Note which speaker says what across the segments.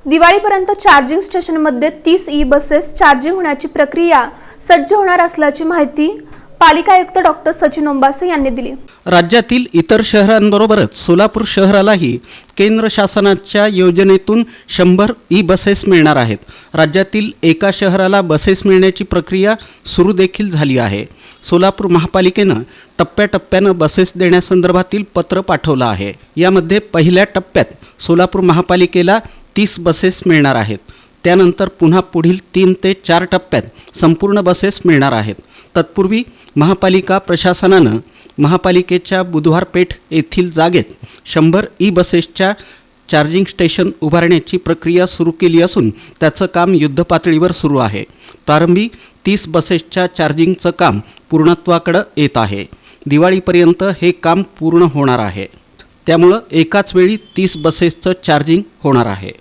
Speaker 1: दिवाळीपर्यंत चार्जिंग स्टेशनमध्ये 30 e buses charging होण्याची प्रक्रिया सज्ज होणार असल्याची माहिती पालिका आयुक्त डॉक्टर सचिन ओंबासे यांनी दिली।
Speaker 2: राज्यातील इतर शहरांबरोबरच सोलापूर शहरालाही केंद्र शासनाच्या योजनेतून 100 ई बसेस मिळणार आहेत। राज्यातील एका शहराला बसेस मिळण्याची प्रक्रिया सुरू देखील झाली आहे। सोलापूर महापालिकेनं टप्प्याटप्प्यानं बसेस देण्यासंदर्भातील पत्र पाठवलं आहे। यामध्ये पहिल्या टप्प्यात सोलापूर महापालिकेला 30 बसेस मिळणार आहेत। त्यानंतर पुन्हा पुढील 3 ते 4 टप्प्यात संपूर्ण बसेस मिळणार आहेत। तत्पूर्वी महापालिका प्रशासनानं महापालिकेच्या बुधवार पेठ येथील जागेत 100 ई बसेसच्या चार्जिंग स्टेशन उभारण्याची प्रक्रिया सुरू केली असून त्याचं काम युद्धपातळीवर सुरू आहे। प्रारंभी 30 बसेसच्या चार्जिंगचं काम पूर्णत्वाकडे येत आहे। दिवाळीपर्यंत हे काम पूर्ण होणार आहे। त्यामुळं एकाच वेळी 30 बसेसचं चार्जिंग होणार आहे।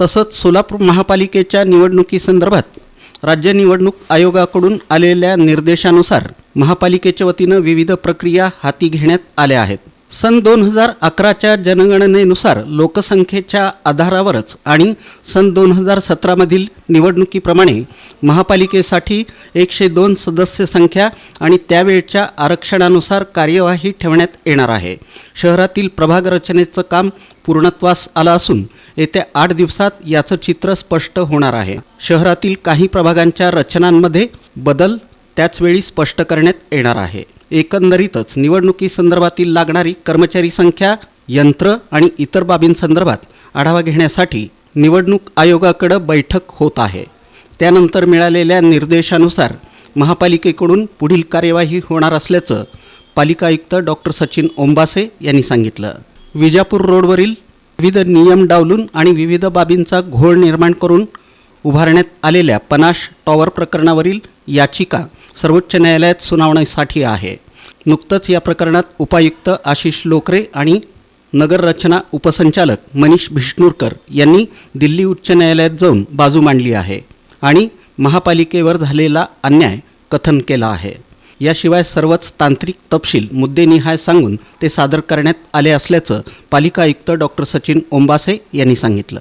Speaker 2: तसंच सोलापूर महापालिकेच्या निवडणुकीसंदर्भात राज्य निवडणूक आयोगाकडून आलेल्या निर्देशानुसार महापालिकेच्या वतीनं विविध प्रक्रिया हाती घेण्यात आल्या आहेत। सन 2011च्या जनगणनेनुसार लोकसंख्येच्या आधारावरच आणि सन 2017 मधील निवडणुकीप्रमाणे महापालिकेसाठी 102 सदस्य संख्या आणि त्यावेळच्या आरक्षणानुसार कार्यवाही ठेवण्यात येणार आहे। शहरातील प्रभाग रचनेचं काम पूर्णत्वास आलं असून येत्या 8 दिवसात याचं चित्र स्पष्ट होणार आहे। शहरातील काही प्रभागांच्या रचनांमध्ये बदल त्याचवेळी स्पष्ट करण्यात येणार आहे। एकंदरीतच निवडणुकीसंदर्भातील लागणारी कर्मचारी संख्या, यंत्र आणि इतर बाबींसंदर्भात आढावा घेण्यासाठी निवडणूक आयोगाकडे बैठक होत आहे। त्यानंतर मिळालेल्या निर्देशानुसार महापालिकेकडून पुढील कार्यवाही होणार असल्याचं पालिका आयुक्त डॉक्टर सचिन ओंबासे यांनी सांगितलं। विजापूर रोडवरील विविध नियम डावलून आणि विविध बाबींचा घोळ निर्माण करून उभारण्यात आलेल्या पनाश टॉवर प्रकरणावरील याचिका सर्वोच्च न्यायालयात सुनावणीसाठी आहे। नुकतंच या प्रकरणात उपायुक्त आशिष लोकरे आणि नगररचना उपसंचालक मनीष भिष्णुरकर यांनी दिल्ली उच्च न्यायालयात जाऊन बाजू मांडली आहे आणि महापालिकेवर झालेला अन्याय कथन केला आहे। याशिवाय सर्वच तांत्रिक तपशील मुद्देनिहाय सांगून ते सादर करण्यात आले असल्याचं पालिका आयुक्त डॉक्टर सचिन ओंबासे यांनी सांगितलं।